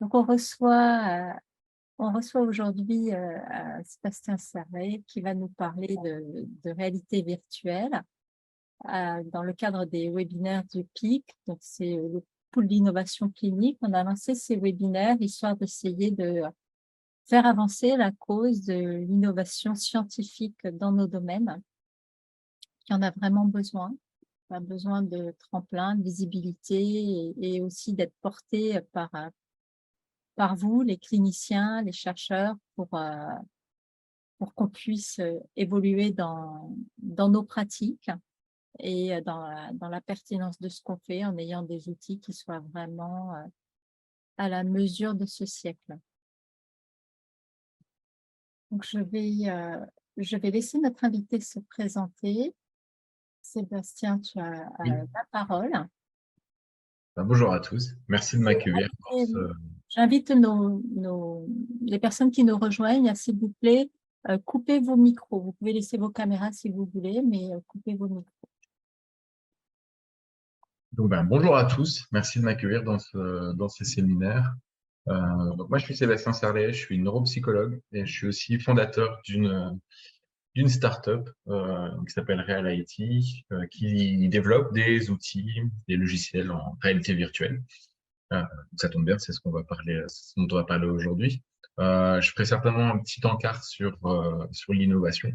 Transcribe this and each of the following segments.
Donc on reçoit aujourd'hui Sébastien Servet qui va nous parler de réalité virtuelle dans le cadre des webinaires du PIC. Donc c'est le pôle d'innovation clinique. On a lancé ces webinaires histoire d'essayer de faire avancer la cause de l'innovation scientifique dans nos domaines, qui en a vraiment besoin. On a besoin de tremplin, de visibilité et aussi d'être porté par vous, les cliniciens, les chercheurs, pour qu'on puisse évoluer dans nos pratiques et dans la pertinence de ce qu'on fait en ayant des outils qui soient vraiment à la mesure de ce siècle. Donc, je vais laisser notre invité se présenter. Sébastien, tu as Oui. la parole. Bonjour à tous, merci de m'accueillir pour ce... J'invite les personnes qui nous rejoignent à, s'il vous plaît, couper vos micros. Vous pouvez laisser vos caméras si vous voulez, mais coupez vos micros. Donc, bonjour à tous, merci de m'accueillir dans ce séminaire. Donc moi, je suis Sébastien Serlet, je suis neuropsychologue et je suis aussi fondateur d'une start-up qui s'appelle Real IT, qui développe des outils, des logiciels en réalité virtuelle. Ça tombe bien, c'est ce qu'on va parler, ce dont on va parler aujourd'hui. Je ferai certainement un petit encart sur l'innovation.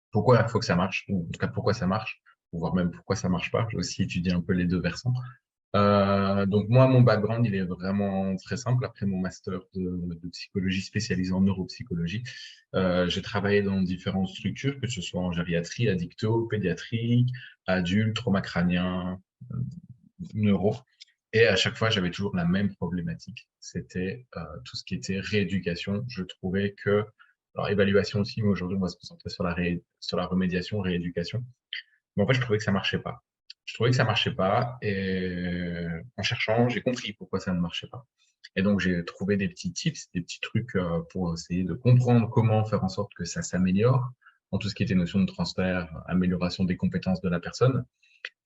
Pourquoi il faut que ça marche, ou en tout cas pourquoi ça marche, ou voire même pourquoi ça marche pas. J'ai aussi étudié un peu les deux versants. Donc moi, mon background, il est vraiment très simple. Après mon master de psychologie spécialisé en neuropsychologie, j'ai travaillé dans différentes structures, que ce soit en gériatrie, addicto, pédiatrie, adulte, trauma crânien, neuro. Et à chaque fois, j'avais toujours la même problématique. C'était tout ce qui était rééducation. Je trouvais que, alors évaluation aussi, mais aujourd'hui, on va se concentrer sur la remédiation, rééducation. Mais en fait, je trouvais que ça marchait pas. Je trouvais que ça marchait pas et en cherchant, j'ai compris pourquoi ça ne marchait pas. Et donc, j'ai trouvé des petits tips, des petits trucs pour essayer de comprendre comment faire en sorte que ça s'améliore en tout ce qui était notion de transfert, amélioration des compétences de la personne.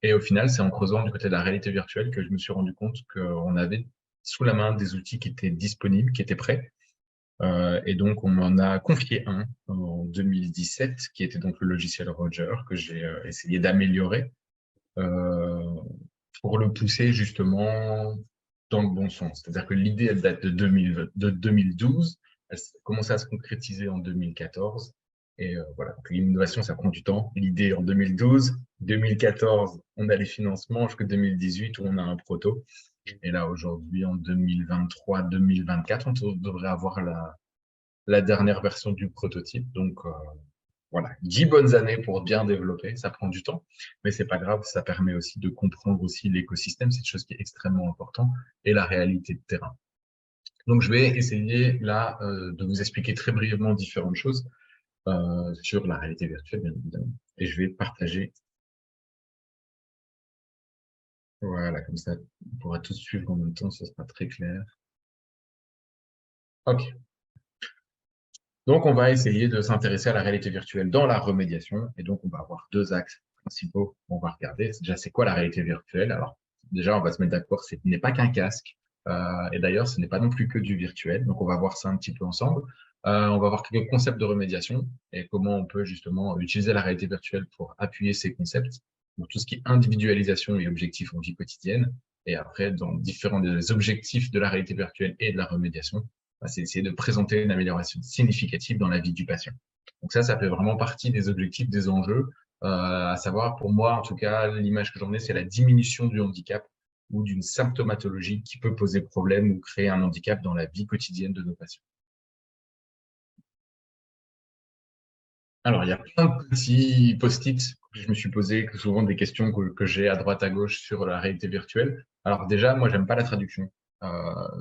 Et au final, c'est en creusant du côté de la réalité virtuelle que je me suis rendu compte qu'on avait sous la main des outils qui étaient disponibles, qui étaient prêts. Et donc, on m'en a confié un en 2017, qui était donc le logiciel Roger, que j'ai essayé d'améliorer euh, pour le pousser justement dans le bon sens. C'est-à-dire que l'idée, elle date de 2012, elle commençait à se concrétiser en 2014. Et voilà, donc l'innovation, ça prend du temps. L'idée en 2012, 2014, on a les financements, jusqu'en 2018 où on a un proto. Et là, aujourd'hui, en 2023-2024, on devrait avoir la dernière version du prototype. Donc, voilà, 10 bonnes années pour bien développer, ça prend du temps, mais c'est pas grave, ça permet aussi de comprendre aussi l'écosystème, c'est une chose qui est extrêmement importante, et la réalité de terrain. Donc, je vais essayer là de vous expliquer très brièvement différentes choses sur la réalité virtuelle, bien évidemment, et je vais partager. Voilà, comme ça, on pourra tous suivre en même temps, ce sera très clair. Ok. Donc, on va essayer de s'intéresser à la réalité virtuelle dans la remédiation. Et donc, on va avoir deux axes principaux qu'on va regarder. Déjà, c'est quoi la réalité virtuelle? Alors, déjà, on va se mettre d'accord, ce n'est pas qu'un casque. Et d'ailleurs, ce n'est pas non plus que du virtuel. Donc, on va voir ça un petit peu ensemble. On va voir quelques concepts de remédiation et comment on peut justement utiliser la réalité virtuelle pour appuyer ces concepts. Donc, tout ce qui est individualisation et objectifs en vie quotidienne. Et après, dans différents des objectifs de la réalité virtuelle et de la remédiation, c'est essayer de présenter une amélioration significative dans la vie du patient. Donc ça fait vraiment partie des objectifs, des enjeux, à savoir pour moi, en tout cas, l'image que j'en ai, c'est la diminution du handicap ou d'une symptomatologie qui peut poser problème ou créer un handicap dans la vie quotidienne de nos patients. Alors, il y a plein de petits post-it que je me suis posé, souvent des questions que j'ai à droite à gauche sur la réalité virtuelle. Alors déjà, moi, j'aime pas la traduction.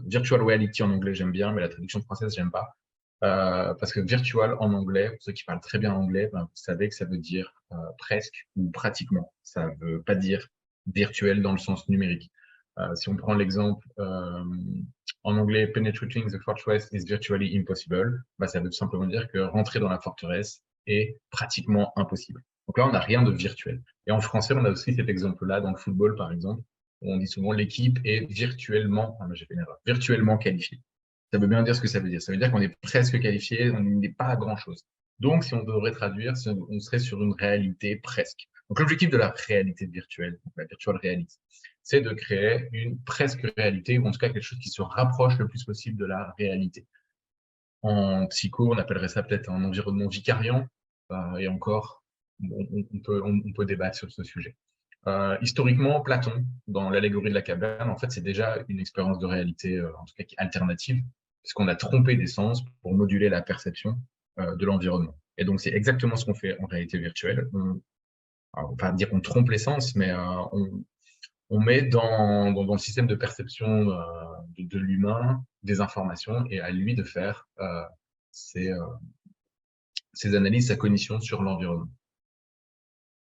Virtual reality en anglais, j'aime bien, mais la traduction française, j'aime pas. Parce que virtual en anglais, pour ceux qui parlent très bien anglais, vous savez que ça veut dire presque ou pratiquement. Ça veut pas dire virtuel dans le sens numérique. Si on prend l'exemple en anglais, penetrating the fortress is virtually impossible, ça veut tout simplement dire que rentrer dans la forteresse est pratiquement impossible. Donc là, on n'a rien de virtuel. Et en français, on a aussi cet exemple-là dans le football, par exemple. On dit souvent l'équipe est virtuellement, j'ai fait une erreur, virtuellement qualifiée. Ça veut bien dire ce que ça veut dire. Ça veut dire qu'on est presque qualifié, on n'est pas à grand-chose. Donc, si on devrait traduire, on serait sur une réalité presque. Donc, l'objectif de la réalité virtuelle, donc la virtual reality, c'est de créer une presque réalité, ou en tout cas quelque chose qui se rapproche le plus possible de la réalité. En psycho, on appellerait ça peut-être un environnement vicariant, et encore, on peut débattre sur ce sujet. Historiquement, Platon, dans l'allégorie de la cabane, en fait, c'est déjà une expérience de réalité, en tout cas qui est alternative, puisqu'on a trompé des sens pour moduler la perception de l'environnement. Et donc, c'est exactement ce qu'on fait en réalité virtuelle. On va pas dire qu'on trompe les sens, mais on met dans le système de perception de l'humain des informations et à lui de faire ses analyses, sa cognition sur l'environnement.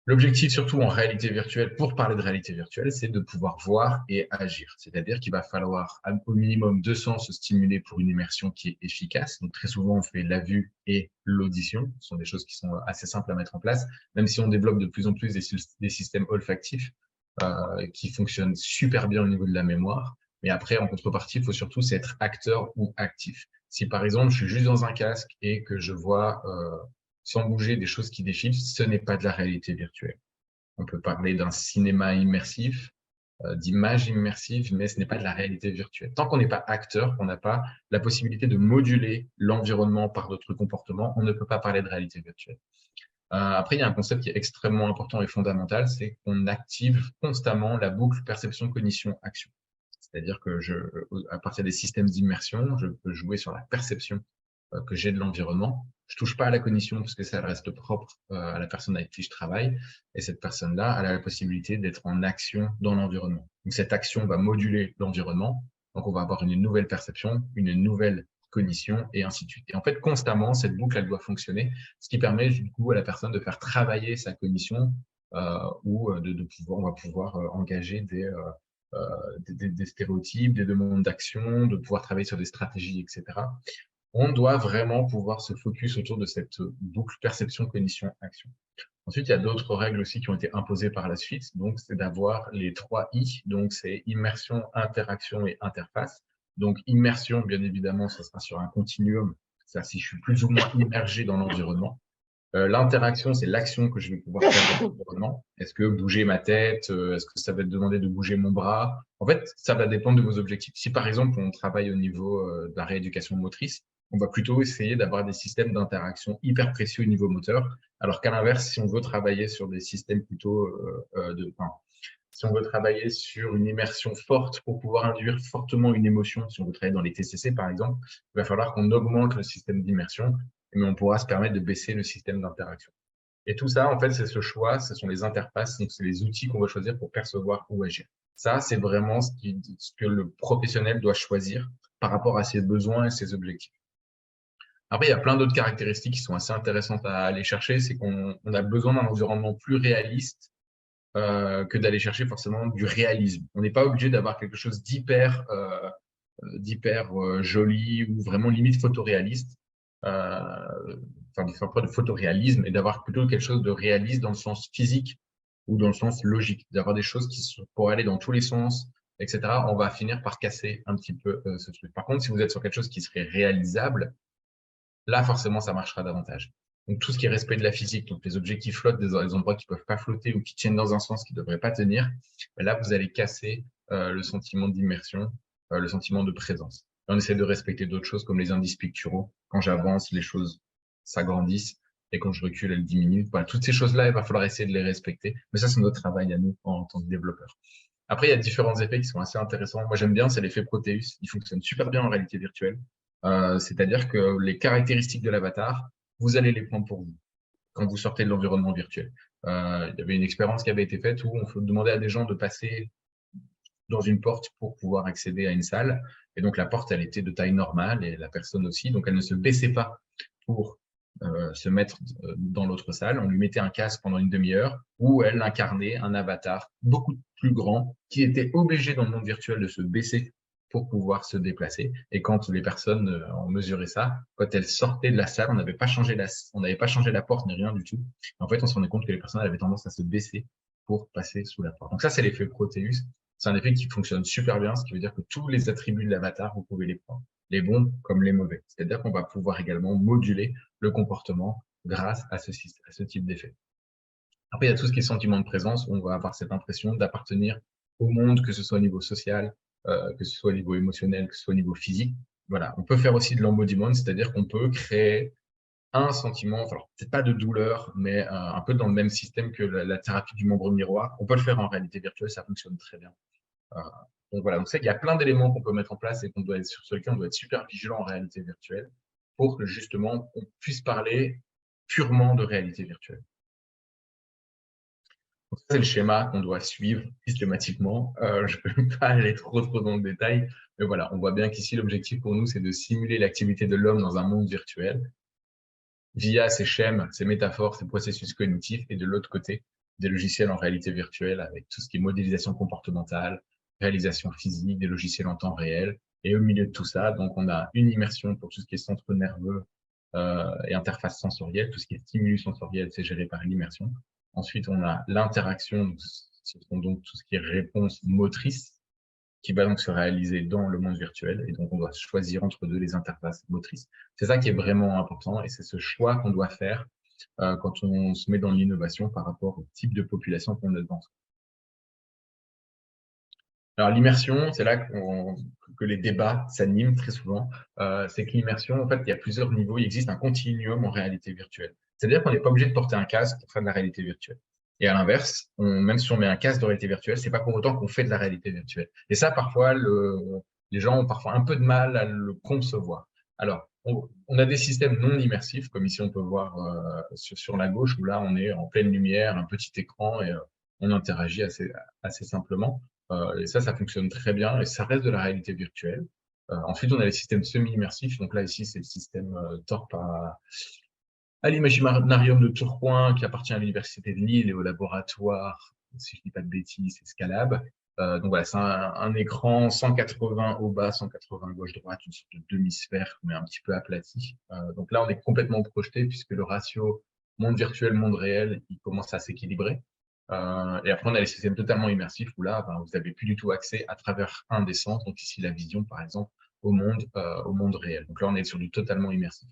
L'objectif, surtout en réalité virtuelle, pour parler de réalité virtuelle, c'est de pouvoir voir et agir. C'est-à-dire qu'il va falloir au minimum 2 sens se stimuler pour une immersion qui est efficace. Donc très souvent, on fait la vue et l'audition. Ce sont des choses qui sont assez simples à mettre en place, même si on développe de plus en plus des systèmes olfactifs qui fonctionnent super bien au niveau de la mémoire. Mais après, en contrepartie, il faut surtout être acteur ou actif. Si par exemple, je suis juste dans un casque et que je vois sans bouger des choses qui défilent, ce n'est pas de la réalité virtuelle. On peut parler d'un cinéma immersif, d'images immersives, mais ce n'est pas de la réalité virtuelle. Tant qu'on n'est pas acteur, qu'on n'a pas la possibilité de moduler l'environnement par d'autres comportements, on ne peut pas parler de réalité virtuelle. Après, il y a un concept qui est extrêmement important et fondamental, c'est qu'on active constamment la boucle perception, cognition, action. C'est-à-dire que à partir des systèmes d'immersion, je peux jouer sur la perception que j'ai de l'environnement. Je touche pas à la cognition parce que ça reste propre à la personne avec qui je travaille. Et cette personne-là, elle a la possibilité d'être en action dans l'environnement. Donc cette action va moduler l'environnement. Donc on va avoir une nouvelle perception, une nouvelle cognition et ainsi de suite. Et en fait, constamment, cette boucle, elle doit fonctionner, ce qui permet du coup à la personne de faire travailler sa cognition ou de pouvoir, on va pouvoir engager des stéréotypes, des demandes d'action, de pouvoir travailler sur des stratégies, etc. On doit vraiment pouvoir se focus autour de cette boucle perception, cognition, action. Ensuite, il y a d'autres règles aussi qui ont été imposées par la suite. Donc, c'est d'avoir les 3 I. Donc, c'est immersion, interaction et interface. Donc, immersion, bien évidemment, ce sera sur un continuum. C'est-à-dire si je suis plus ou moins immergé dans l'environnement. L'interaction, c'est l'action que je vais pouvoir faire dans l'environnement. Est-ce que bouger ma tête, est-ce que ça va te demander de bouger mon bras? En fait, ça va dépendre de vos objectifs. Si par exemple, on travaille au niveau de la rééducation motrice, on va plutôt essayer d'avoir des systèmes d'interaction hyper précis au niveau moteur, alors qu'à l'inverse, si on veut travailler sur des systèmes plutôt si on veut travailler sur une immersion forte pour pouvoir induire fortement une émotion, si on veut travailler dans les TCC par exemple, il va falloir qu'on augmente le système d'immersion, mais on pourra se permettre de baisser le système d'interaction. Et tout ça, en fait, c'est ce choix, ce sont les interfaces, donc c'est les outils qu'on va choisir pour percevoir ou agir. Ça, c'est vraiment ce que le professionnel doit choisir par rapport à ses besoins et ses objectifs. Après, il y a plein d'autres caractéristiques qui sont assez intéressantes à aller chercher. C'est qu'on a besoin d'un environnement plus réaliste que d'aller chercher forcément du réalisme. On n'est pas obligé d'avoir quelque chose d'hyper joli ou vraiment limite photoréaliste. Enfin, de faire preuve de photoréalisme et d'avoir plutôt quelque chose de réaliste dans le sens physique ou dans le sens logique, d'avoir des choses qui sont pour aller dans tous les sens, etc. On va finir par casser un petit peu ce truc. Par contre, si vous êtes sur quelque chose qui serait réalisable, là, forcément, ça marchera davantage. Donc, tout ce qui est respect de la physique, donc les objets qui flottent, des endroits qui ne peuvent pas flotter ou qui tiennent dans un sens qui ne devrait pas tenir, ben là, vous allez casser le sentiment d'immersion, le sentiment de présence. Et on essaie de respecter d'autres choses comme les indices picturaux. Quand j'avance, les choses s'agrandissent et quand je recule, elles diminuent. Voilà, toutes ces choses-là, il va falloir essayer de les respecter. Mais ça, c'est notre travail à nous en tant que développeurs. Après, il y a différents effets qui sont assez intéressants. Moi, j'aime bien, c'est l'effet Proteus. Il fonctionne super bien en réalité virtuelle. C'est-à-dire que les caractéristiques de l'avatar, vous allez les prendre pour vous quand vous sortez de l'environnement virtuel. Il y avait une expérience qui avait été faite où on demandait à des gens de passer dans une porte pour pouvoir accéder à une salle. Et donc, la porte, elle était de taille normale et la personne aussi. Donc, elle ne se baissait pas pour se mettre dans l'autre salle. On lui mettait un casque pendant une demi-heure où elle incarnait un avatar beaucoup plus grand qui était obligé dans le monde virtuel de se baisser pour pouvoir se déplacer. Et quand les personnes ont mesuré ça, quand elles sortaient de la salle, on n'avait pas changé la porte ni rien du tout. En fait, on se rendait compte que les personnes avaient tendance à se baisser pour passer sous la porte. Donc ça, c'est l'effet Proteus. C'est un effet qui fonctionne super bien, ce qui veut dire que tous les attributs de l'avatar, vous pouvez les prendre, les bons comme les mauvais. C'est-à-dire qu'on va pouvoir également moduler le comportement grâce à ce type d'effet. Après, il y a tout ce qui est sentiment de présence, où on va avoir cette impression d'appartenir au monde, que ce soit au niveau social, que ce soit au niveau émotionnel, que ce soit au niveau physique. Voilà, on peut faire aussi de l'embodiment, c'est-à-dire qu'on peut créer un sentiment, enfin, peut-être pas de douleur, mais un peu dans le même système que la thérapie du membre miroir. On peut le faire en réalité virtuelle, ça fonctionne très bien. Euh, donc voilà, donc c'est qu'il y a plein d'éléments qu'on peut mettre en place et qu'on doit être sur lesquels on doit être super vigilant en réalité virtuelle pour que justement on puisse parler purement de réalité virtuelle. Donc, c'est le schéma qu'on doit suivre systématiquement. Je ne peux pas aller trop dans le détail, mais voilà, on voit bien qu'ici l'objectif pour nous, c'est de simuler l'activité de l'homme dans un monde virtuel via ces schèmes, ces métaphores, ces processus cognitifs, et de l'autre côté, des logiciels en réalité virtuelle avec tout ce qui est modélisation comportementale, réalisation physique, des logiciels en temps réel. Et au milieu de tout ça, donc on a une immersion pour tout ce qui est centre nerveux et interface sensorielle, tout ce qui est stimulus sensoriel, c'est géré par l'immersion. Ensuite, on a l'interaction, ce sont donc tout ce qui est réponse motrice, qui va donc se réaliser dans le monde virtuel. Et donc, on doit choisir entre deux les interfaces motrices. C'est ça qui est vraiment important et c'est ce choix qu'on doit faire quand on se met dans l'innovation par rapport au type de population qu'on a devant. Alors, l'immersion, c'est là que les débats s'animent très souvent. C'est que l'immersion, en fait, il y a plusieurs niveaux. Il existe un continuum en réalité virtuelle. C'est-à-dire qu'on n'est pas obligé de porter un casque pour faire de la réalité virtuelle. Et à l'inverse, même si on met un casque de réalité virtuelle, c'est pas pour autant qu'on fait de la réalité virtuelle. Et ça, parfois, les gens ont parfois un peu de mal à le concevoir. Alors, on a des systèmes non immersifs, comme ici on peut voir sur la gauche, où là, on est en pleine lumière, un petit écran, et on interagit assez simplement. Et ça fonctionne très bien et ça reste de la réalité virtuelle. Ensuite, on a les systèmes semi-immersifs. Donc là, ici, c'est le système TORP à l'Imaginarium de Tourcoing, qui appartient à l'Université de Lille et au laboratoire, si je ne dis pas de bêtises, Escalab. Donc voilà, c'est un écran 180 au bas, 180 gauche-droite, une sorte de demi-sphère, mais un petit peu aplati. Donc là, on est complètement projeté puisque le ratio monde virtuel, monde réel, il commence à s'équilibrer. Et après, on a les systèmes totalement immersifs où là, vous n'avez plus du tout accès à travers un des sens, donc ici la vision, par exemple, au monde réel. Donc là, on est sur du totalement immersif.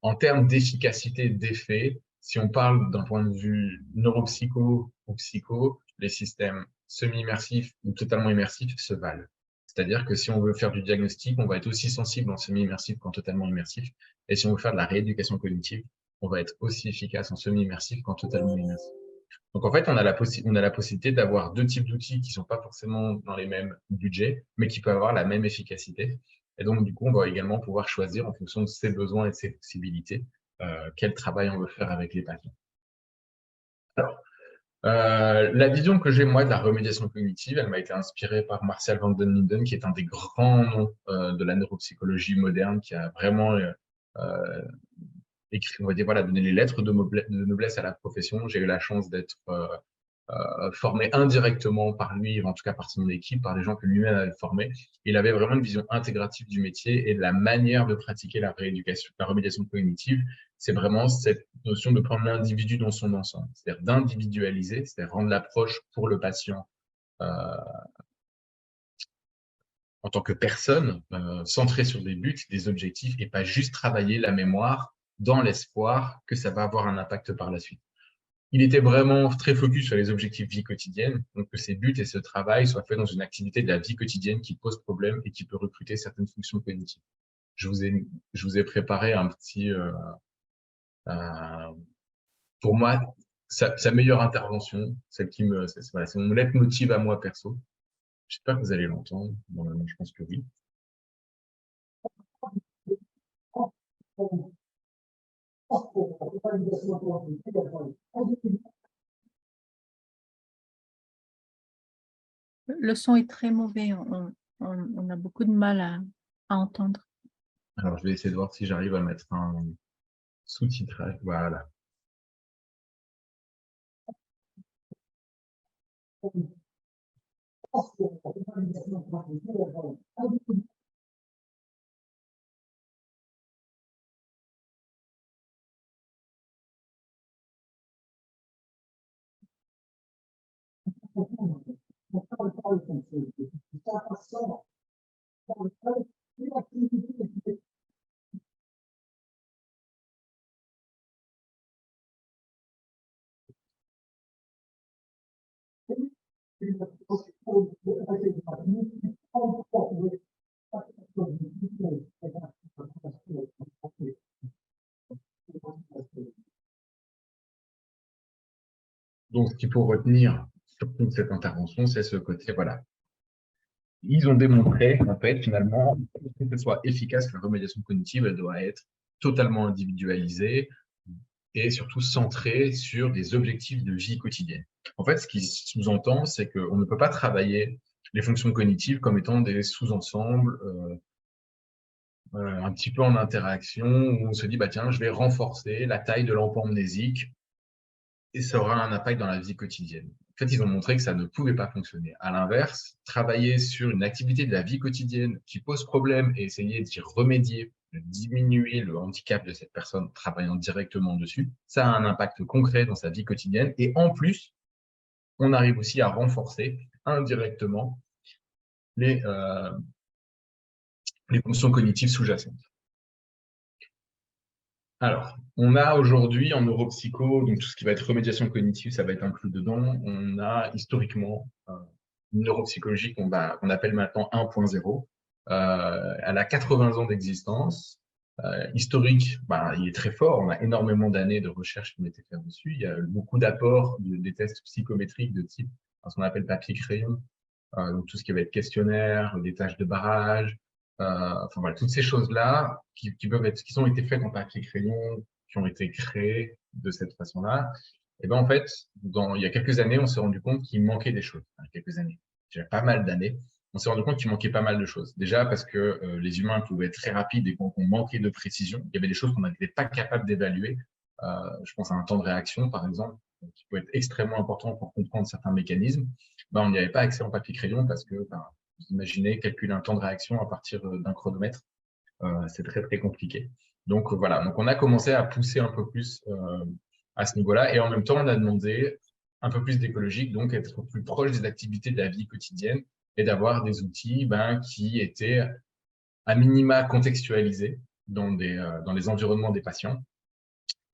En termes d'efficacité, d'effet, si on parle d'un point de vue neuropsycho ou psycho, les systèmes semi-immersifs ou totalement immersifs se valent. C'est-à-dire que si on veut faire du diagnostic, on va être aussi sensible en semi-immersif qu'en totalement immersif. Et si on veut faire de la rééducation cognitive, on va être aussi efficace en semi-immersif qu'en totalement immersif. Donc, en fait, on a la possibilité d'avoir deux types d'outils qui sont pas forcément dans les mêmes budgets, mais qui peuvent avoir la même efficacité. Et donc, du coup, on va également pouvoir choisir en fonction de ses besoins et de ses possibilités, quel travail on veut faire avec les patients. Alors, la vision que j'ai, moi, de la remédiation cognitive, elle m'a été inspirée par Martial van den Linden, qui est un des grands noms de la neuropsychologie moderne, qui a vraiment écrit, on va dire, voilà, donné les lettres de noblesse à la profession. J'ai eu la chance d'être formé indirectement par lui, en tout cas par son équipe, par des gens que lui-même avait formés. Il avait vraiment une vision intégrative du métier et de la manière de pratiquer la rééducation, la remédiation cognitive. C'est vraiment cette notion de prendre l'individu dans son ensemble, c'est-à-dire d'individualiser, c'est-à-dire rendre l'approche pour le patient en tant que personne, centrée sur des buts, des objectifs, et pas juste travailler la mémoire dans l'espoir que ça va avoir un impact par la suite. Il était vraiment très focus sur les objectifs vie quotidienne, donc que ces buts et ce travail soient faits dans une activité de la vie quotidienne qui pose problème et qui peut recruter certaines fonctions cognitives. Je vous ai préparé un petit, pour moi, sa meilleure intervention, celle qui me, voilà, c'est mon leitmotiv à moi perso. J'espère que vous allez l'entendre. Normalement, je pense que oui. Le son est très mauvais, on a beaucoup de mal à entendre. Alors, je vais essayer de voir si j'arrive à mettre un sous-titrage. Voilà. Donc, ce qu'il faut retenir sur toute cette intervention, c'est ce côté, voilà. Ils ont démontré, en fait, finalement, que ce soit efficace, la remédiation cognitive, elle doit être totalement individualisée et surtout centrée sur des objectifs de vie quotidienne. En fait, ce qui sous-entend, c'est qu'on ne peut pas travailler les fonctions cognitives comme étant des sous-ensembles un petit peu en interaction, où on se dit, bah, tiens, je vais renforcer la taille de l'empan mnésique et ça aura un impact dans la vie quotidienne. En fait, ils ont montré que ça ne pouvait pas fonctionner. À l'inverse, travailler sur une activité de la vie quotidienne qui pose problème et essayer d'y remédier, de diminuer le handicap de cette personne travaillant directement dessus, ça a un impact concret dans sa vie quotidienne. Et en plus, on arrive aussi à renforcer indirectement les fonctions cognitives sous-jacentes. Alors, on a aujourd'hui en neuropsycho, donc tout ce qui va être remédiation cognitive, ça va être inclus dedans. On a historiquement une neuropsychologie qu'on appelle maintenant 1.0. Elle a 80 ans d'existence. Historique, il est très fort. On a énormément d'années de recherche qui ont été faites dessus. Il y a beaucoup d'apports des tests psychométriques de type ce qu'on appelle papier-crayon, donc tout ce qui va être questionnaire, des tâches de barrage, enfin voilà, toutes ces choses-là qui ont été faites en papier-crayon, qui ont été créées de cette façon-là. Et ben en fait, il y a quelques années, on s'est rendu compte qu'il manquait des choses. Enfin, quelques années, déjà pas mal d'années, on s'est rendu compte qu'il manquait pas mal de choses. Déjà parce que les humains pouvaient être très rapides et qu'on manquait de précision. Il y avait des choses qu'on n'était pas capable d'évaluer. Je pense à un temps de réaction, par exemple, qui peut être extrêmement important pour comprendre certains mécanismes. On n'y avait pas accès en papier-crayon parce que, vous imaginez, calculer un temps de réaction à partir d'un chronomètre, c'est très, très compliqué. Donc, voilà. Donc, on a commencé à pousser un peu plus à ce niveau-là. Et en même temps, on a demandé un peu plus d'écologique, donc être plus proche des activités de la vie quotidienne et d'avoir des outils qui étaient à minima contextualisés dans les environnements des patients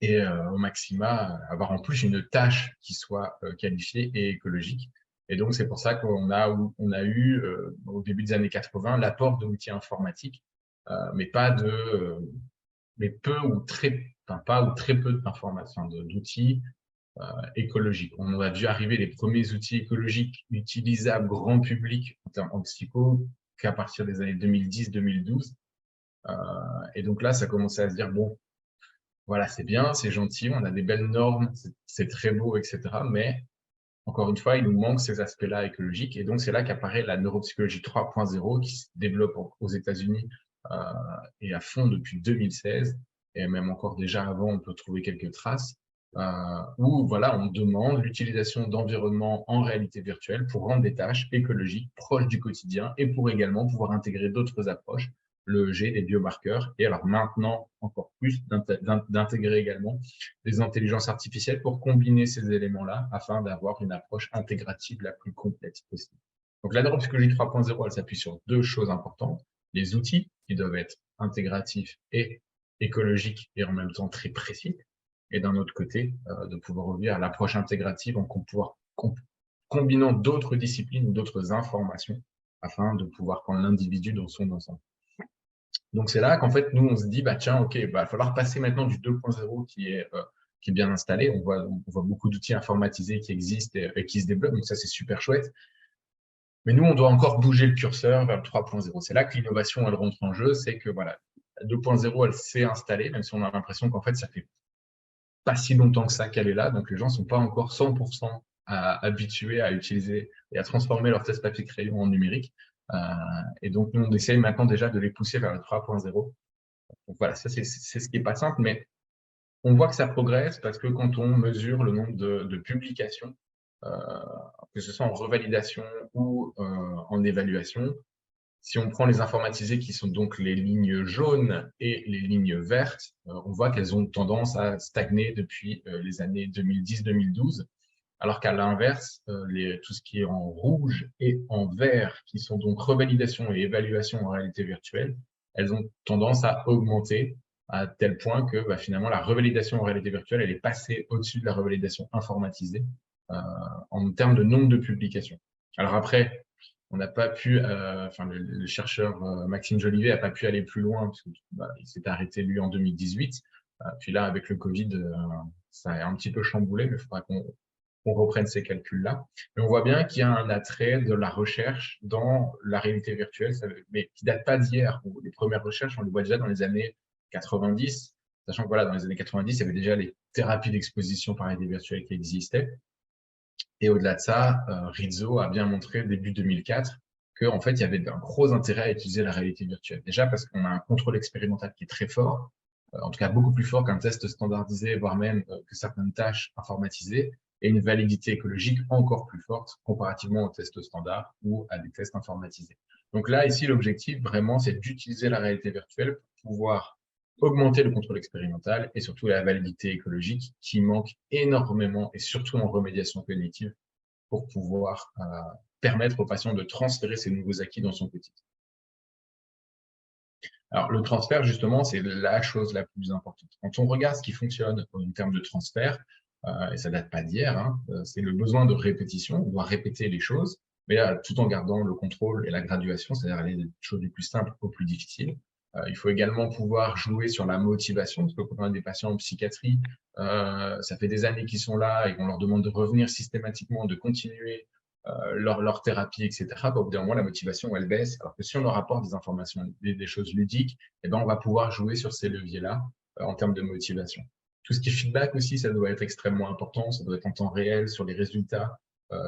et au maxima avoir en plus une tâche qui soit qualifiée et écologique. Et donc, c'est pour ça qu'on a eu, au début des années 80, l'apport d'outils informatiques, mais peu ou très, enfin, pas ou très peu d'informations, d'outils écologiques. On a vu arriver les premiers outils écologiques utilisables grand public en psycho qu'à partir des années 2010-2012. Et donc là, ça commençait à se dire, bon, voilà, c'est bien, c'est gentil, on a des belles normes, c'est très beau, etc. Mais encore une fois, il nous manque ces aspects-là écologiques. Et donc, c'est là qu'apparaît la neuropsychologie 3.0 qui se développe aux États-Unis et à fond depuis 2016. Et même encore déjà avant, on peut trouver quelques traces où voilà, on demande l'utilisation d'environnements en réalité virtuelle pour rendre des tâches écologiques proches du quotidien et pour également pouvoir intégrer d'autres approches, le G, les biomarqueurs, et alors maintenant encore plus d'intégrer également des intelligences artificielles pour combiner ces éléments-là afin d'avoir une approche intégrative la plus complète possible. Donc la neuropsychologie 3.0, elle s'appuie sur deux choses importantes, les outils qui doivent être intégratifs et écologiques et en même temps très précis, et d'un autre côté, de pouvoir revenir à l'approche intégrative en combinant d'autres disciplines ou d'autres informations afin de pouvoir prendre l'individu dans son ensemble. Donc, c'est là qu'en fait, nous, on se dit, tiens, OK, il va falloir passer maintenant du 2.0 qui est bien installé. On voit beaucoup d'outils informatisés qui existent et qui se développent, donc ça, c'est super chouette. Mais nous, on doit encore bouger le curseur vers le 3.0. C'est là que l'innovation, elle rentre en jeu, c'est que voilà, 2.0, elle s'est installée, même si on a l'impression qu'en fait, ça fait pas si longtemps que ça qu'elle est là, donc les gens ne sont pas encore 100% habitués à utiliser et à transformer leur test papier-crayon en numérique. Et donc, nous, on essaye maintenant déjà de les pousser vers le 3.0. Donc voilà, ça, c'est ce qui n'est pas simple, mais on voit que ça progresse parce que quand on mesure le nombre de publications, que ce soit en revalidation ou en évaluation, si on prend les informatisés qui sont donc les lignes jaunes et les lignes vertes, on voit qu'elles ont tendance à stagner depuis les années 2010-2012. Alors qu'à l'inverse, tout ce qui est en rouge et en vert, qui sont donc revalidation et évaluation en réalité virtuelle, elles ont tendance à augmenter à tel point que finalement la revalidation en réalité virtuelle, elle est passée au-dessus de la revalidation informatisée en termes de nombre de publications. Alors après, on n'a pas pu, le chercheur Maxime Jolivet n'a pas pu aller plus loin parce qu'il s'est arrêté lui en 2018. Puis là, avec le Covid, ça a un petit peu chamboulé, mais il faudra qu'on reprenne ces calculs-là. Mais on voit bien qu'il y a un attrait de la recherche dans la réalité virtuelle, mais qui date pas d'hier. Les premières recherches, on les voit déjà dans les années 90, sachant que voilà, dans les années 90, il y avait déjà les thérapies d'exposition par réalité virtuelle qui existaient. Et au-delà de ça, Rizzo a bien montré début 2004 qu'en fait, il y avait un gros intérêt à utiliser la réalité virtuelle. Déjà parce qu'on a un contrôle expérimental qui est très fort, en tout cas beaucoup plus fort qu'un test standardisé, voire même que certaines tâches informatisées, et une validité écologique encore plus forte comparativement aux tests standards ou à des tests informatisés. Donc là, ici, l'objectif vraiment, c'est d'utiliser la réalité virtuelle pour pouvoir augmenter le contrôle expérimental et surtout la validité écologique qui manque énormément et surtout en remédiation cognitive pour pouvoir permettre aux patients de transférer ces nouveaux acquis dans son quotidien. Alors, le transfert, justement, c'est la chose la plus importante. Quand on regarde ce qui fonctionne en termes de transfert, et ça date pas d'hier, hein, c'est le besoin de répétition. On doit répéter les choses, mais là, tout en gardant le contrôle et la graduation, c'est-à-dire aller des choses du plus simple au plus difficile. Il faut également pouvoir jouer sur la motivation, parce que quand on a des patients en psychiatrie, ça fait des années qu'ils sont là et qu'on leur demande de revenir systématiquement, de continuer leur thérapie, etc. Au bout d'un moment, la motivation, elle baisse. Alors que si on leur apporte des informations, des choses ludiques, eh ben, on va pouvoir jouer sur ces leviers-là en termes de motivation. Tout ce qui est feedback aussi, ça doit être extrêmement important. Ça doit être en temps réel sur les résultats,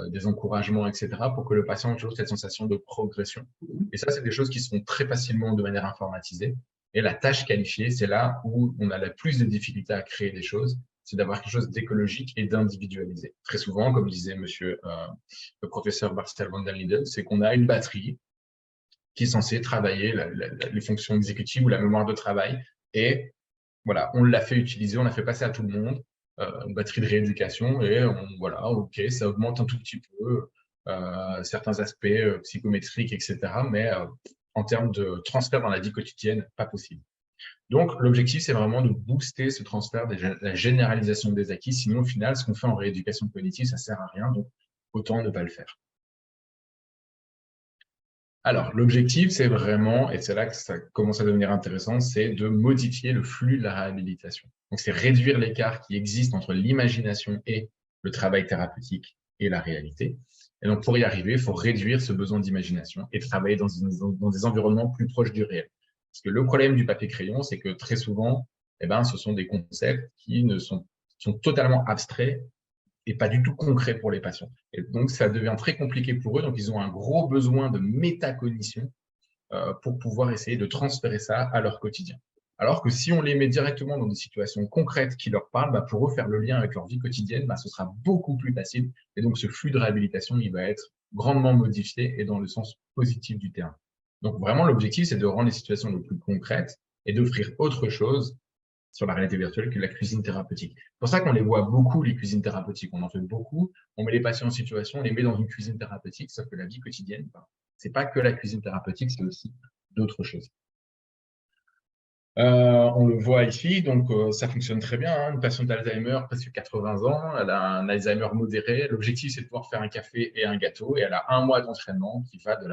des encouragements, etc. pour que le patient ait toujours cette sensation de progression. Et ça, c'est des choses qui sont très facilement de manière informatisée. Et la tâche qualifiée, c'est là où on a la plus de difficultés à créer des choses, c'est d'avoir quelque chose d'écologique et d'individualisé. Très souvent, comme disait le professeur Marcel van der Linden, c'est qu'on a une batterie qui est censée travailler les fonctions exécutives ou la mémoire de travail. Et voilà, on l'a fait utiliser, on l'a fait passer à tout le monde, une batterie de rééducation, et voilà, ok, ça augmente un tout petit peu certains aspects psychométriques, etc. Mais en termes de transfert dans la vie quotidienne, pas possible. Donc, l'objectif, c'est vraiment de booster ce transfert, la généralisation des acquis. Sinon, au final, ce qu'on fait en rééducation cognitive, ça ne sert à rien. Donc, autant ne pas le faire. Alors, l'objectif, c'est vraiment, et c'est là que ça commence à devenir intéressant, c'est de modifier le flux de la réhabilitation. Donc, c'est réduire l'écart qui existe entre l'imagination et le travail thérapeutique et la réalité. Et donc, pour y arriver, il faut réduire ce besoin d'imagination et travailler dans des environnements plus proches du réel. Parce que le problème du papier-crayon, c'est que très souvent, ce sont des concepts qui sont totalement abstraits et pas du tout concrets pour les patients. Et donc, ça devient très compliqué pour eux. Donc, ils ont un gros besoin de métacognition pour pouvoir essayer de transférer ça à leur quotidien. Alors que si on les met directement dans des situations concrètes qui leur parlent, pour eux, faire le lien avec leur vie quotidienne, ce sera beaucoup plus facile. Et donc, ce flux de réhabilitation, il va être grandement modifié et dans le sens positif du terme. Donc, vraiment, l'objectif, c'est de rendre les situations les plus concrètes et d'offrir autre chose sur la réalité virtuelle que la cuisine thérapeutique. C'est pour ça qu'on les voit beaucoup, les cuisines thérapeutiques. On en fait beaucoup. On met les patients en situation, on les met dans une cuisine thérapeutique, sauf que la vie quotidienne, c'est pas que la cuisine thérapeutique, c'est aussi d'autres choses. On le voit ici, donc ça fonctionne très bien. Hein. Une patiente d'Alzheimer, presque 80 ans, elle a un Alzheimer modéré. L'objectif, c'est de pouvoir faire un café et un gâteau. Et elle a 1 mois d'entraînement qui va de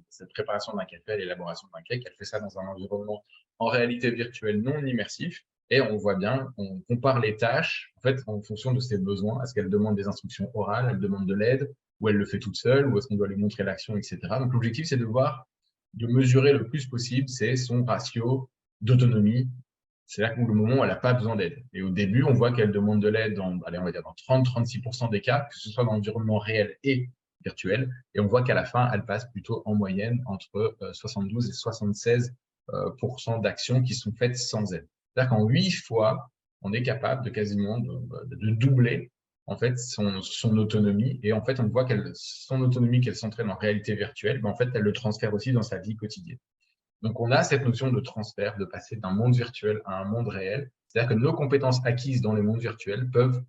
cette préparation d'un café à l'élaboration d'un cake. Elle fait ça dans un environnement en réalité virtuelle non immersif. Et on voit bien, on compare les tâches en fait, en fonction de ses besoins. Est-ce qu'elle demande des instructions orales, elle demande de l'aide, ou elle le fait toute seule, ou est-ce qu'on doit lui montrer l'action, etc. Donc l'objectif, c'est de mesurer le plus possible, c'est son ratio d'autonomie. C'est là où le moment où elle n'a pas besoin d'aide. Et au début, on voit qu'elle demande de l'aide dans, allez, on va dire dans 30-36% des cas, que ce soit dans l'environnement réel et virtuel. Et on voit qu'à la fin, elle passe plutôt en moyenne entre 72 et 76% d'actions qui sont faites sans aide. C'est-à-dire qu'en 8 fois, on est capable de quasiment de doubler en fait son autonomie. Et en fait, on voit son autonomie qu'elle s'entraîne en réalité virtuelle, en fait, elle le transfère aussi dans sa vie quotidienne. Donc, on a cette notion de transfert, de passer d'un monde virtuel à un monde réel. C'est-à-dire que nos compétences acquises dans les mondes virtuels peuvent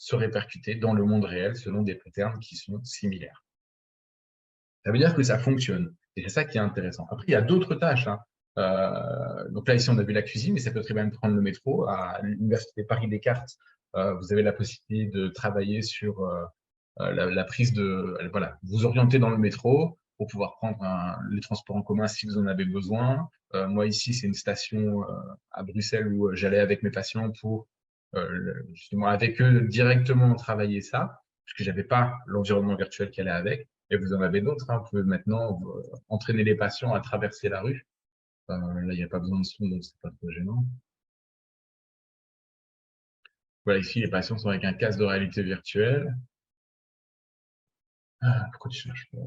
se répercuter dans le monde réel selon des patterns qui sont similaires. Ça veut dire que ça fonctionne. Et c'est ça qui est intéressant. Après, il y a d'autres tâches, hein. Donc là, ici, on a vu la cuisine, mais ça peut très bien prendre le métro. À l'Université Paris-Descartes, vous avez la possibilité de travailler sur la prise de… Voilà, vous orienter dans le métro pour pouvoir prendre les transports en commun si vous en avez besoin. Moi, ici, c'est une station à Bruxelles où j'allais avec mes patients pour justement avec eux directement travailler ça, puisque j'avais pas l'environnement virtuel qui allait avec. Et vous en avez d'autres, hein. Vous pouvez maintenant entraîner les patients à traverser la rue. Là, il n'y a pas besoin de son, donc c'est pas trop gênant. Voilà, ici, les patients sont avec un casque de réalité virtuelle. Pourquoi tu cherches pas?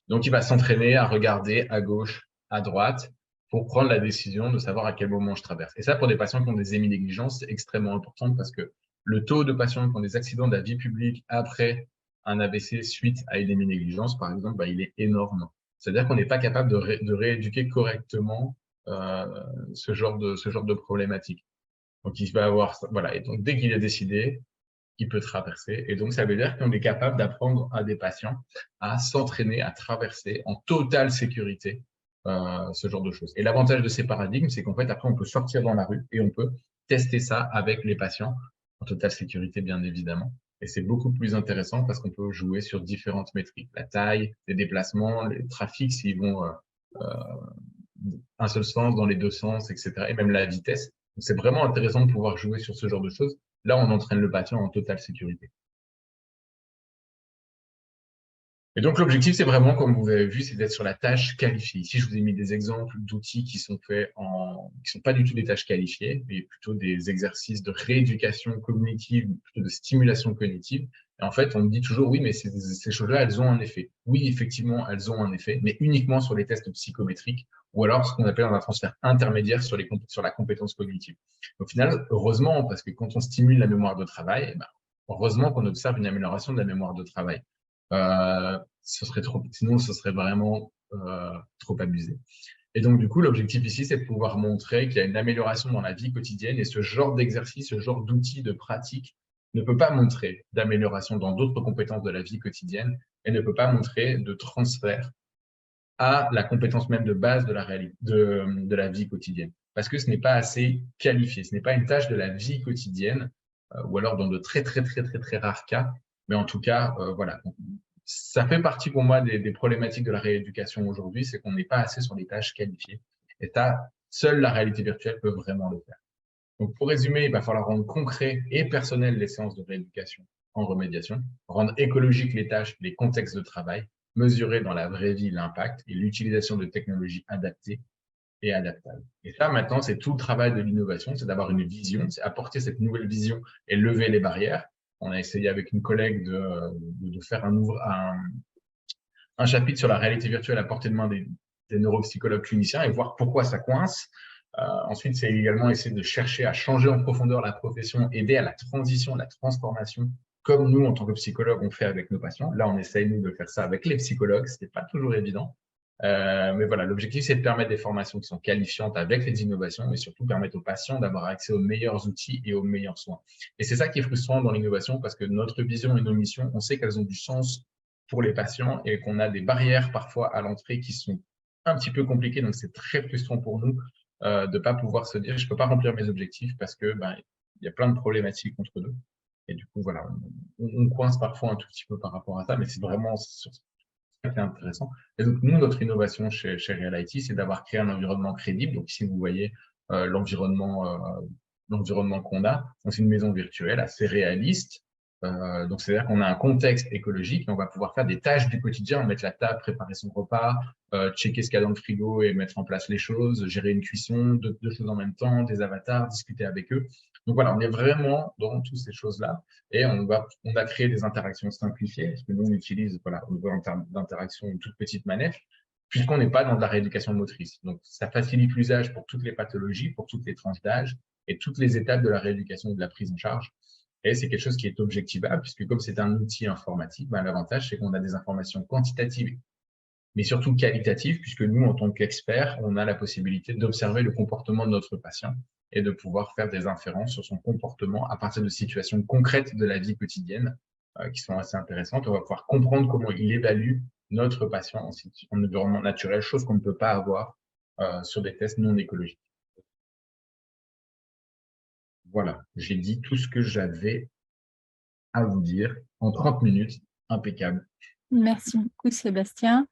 Donc, il va s'entraîner à regarder à gauche, à droite, pour prendre la décision de savoir à quel moment je traverse. Et ça, pour des patients qui ont des héminégligences, c'est extrêmement important parce que le taux de patients qui ont des accidents de la vie publique après un AVC suite à une héminégligence, par exemple, bah, il est énorme. C'est-à-dire qu'on n'est pas capable de rééduquer correctement ce genre de problématique. Donc, il va avoir, voilà. Et donc, dès qu'il est décidé, il peut traverser. Et donc, ça veut dire qu'on est capable d'apprendre à des patients à s'entraîner, à traverser en totale sécurité ce genre de choses. Et l'avantage de ces paradigmes, c'est qu'en fait, après, on peut sortir dans la rue et on peut tester ça avec les patients en totale sécurité, bien évidemment. Et c'est beaucoup plus intéressant parce qu'on peut jouer sur différentes métriques. La taille, les déplacements, les trafics, s'ils vont un seul sens, dans les deux sens, etc. Et même la vitesse. C'est vraiment intéressant de pouvoir jouer sur ce genre de choses. Là, on entraîne le patient en totale sécurité. Et donc, l'objectif, c'est vraiment, comme vous avez vu, c'est d'être sur la tâche qualifiée. Ici, je vous ai mis des exemples d'outils qui sont faits qui sont pas du tout des tâches qualifiées, mais plutôt des exercices de rééducation cognitive, plutôt de stimulation cognitive. Et en fait, on me dit toujours, oui, mais ces choses-là, elles ont un effet. Oui, effectivement, elles ont un effet, mais uniquement sur les tests psychométriques ou alors ce qu'on appelle un transfert intermédiaire sur la compétence cognitive. Au final, heureusement, parce que quand on stimule la mémoire de travail, eh ben, heureusement qu'on observe une amélioration de la mémoire de travail. Sinon, ce serait vraiment trop abusé. Et donc, du coup, l'objectif ici, c'est de pouvoir montrer qu'il y a une amélioration dans la vie quotidienne et ce genre d'exercice, ce genre d'outil, de pratique ne peut pas montrer d'amélioration dans d'autres compétences de la vie quotidienne et ne peut pas montrer de transfert à la compétence même de base de la réalité, de la vie quotidienne. Parce que ce n'est pas assez qualifié, ce n'est pas une tâche de la vie quotidienne, ou alors dans de très, très, très, très, très rares cas. Mais en tout cas, voilà. Ça fait partie pour moi des problématiques de la rééducation aujourd'hui, c'est qu'on n'est pas assez sur les tâches qualifiées. Et ça, seule la réalité virtuelle peut vraiment le faire. Donc, pour résumer, il va falloir rendre concret et personnel les séances de rééducation en remédiation, rendre écologiques les tâches, les contextes de travail, mesurer dans la vraie vie l'impact et l'utilisation de technologies adaptées et adaptables. Et ça, maintenant, c'est tout le travail de l'innovation, c'est d'avoir une vision, c'est apporter cette nouvelle vision et lever les barrières. On a essayé avec une collègue de faire un chapitre sur la réalité virtuelle à portée de main des neuropsychologues cliniciens et voir pourquoi ça coince. Ensuite, c'est également essayer de chercher à changer en profondeur la profession, aider à la transition, la transformation, comme nous, en tant que psychologues, on fait avec nos patients. Là, on essaye, nous, de faire ça avec les psychologues. Ce n'est pas toujours évident. Mais voilà, l'objectif, c'est de permettre des formations qui sont qualifiantes avec les innovations, mais surtout permettre aux patients d'avoir accès aux meilleurs outils et aux meilleurs soins. Et c'est ça qui est frustrant dans l'innovation, parce que notre vision et nos missions, on sait qu'elles ont du sens pour les patients et qu'on a des barrières parfois à l'entrée qui sont un petit peu compliquées. Donc, c'est très frustrant pour nous de ne pas pouvoir se dire, je ne peux pas remplir mes objectifs parce que il y a plein de problématiques entre deux. Et du coup, voilà, on coince parfois un tout petit peu par rapport à ça, mais c'est vraiment sur ça qui est intéressant. Et donc, nous, notre innovation chez Real IT, c'est d'avoir créé un environnement crédible. Donc, ici, vous voyez l'environnement qu'on a. C'est une maison virtuelle assez réaliste. Donc, c'est-à-dire qu'on a un contexte écologique et on va pouvoir faire des tâches du quotidien, mettre la table, préparer son repas, checker ce qu'il y a dans le frigo et mettre en place les choses, gérer une cuisson, deux choses en même temps, des avatars, discuter avec eux. Donc voilà, on est vraiment dans toutes ces choses-là et on a créé des interactions simplifiées parce que nous, on utilise, voilà, au niveau d'interaction une toute petite manette puisqu'on n'est pas dans de la rééducation motrice. Donc, ça facilite l'usage pour toutes les pathologies, pour toutes les tranches d'âge et toutes les étapes de la rééducation et de la prise en charge. Et c'est quelque chose qui est objectivable, puisque comme c'est un outil informatique, l'avantage, c'est qu'on a des informations quantitatives mais surtout qualitatif, puisque nous, en tant qu'experts, on a la possibilité d'observer le comportement de notre patient et de pouvoir faire des inférences sur son comportement à partir de situations concrètes de la vie quotidienne qui sont assez intéressantes. On va pouvoir comprendre comment il évalue notre patient en environnement naturel, chose qu'on ne peut pas avoir sur des tests non écologiques. Voilà, j'ai dit tout ce que j'avais à vous dire en 30 minutes, impeccable. Merci beaucoup, Sébastien.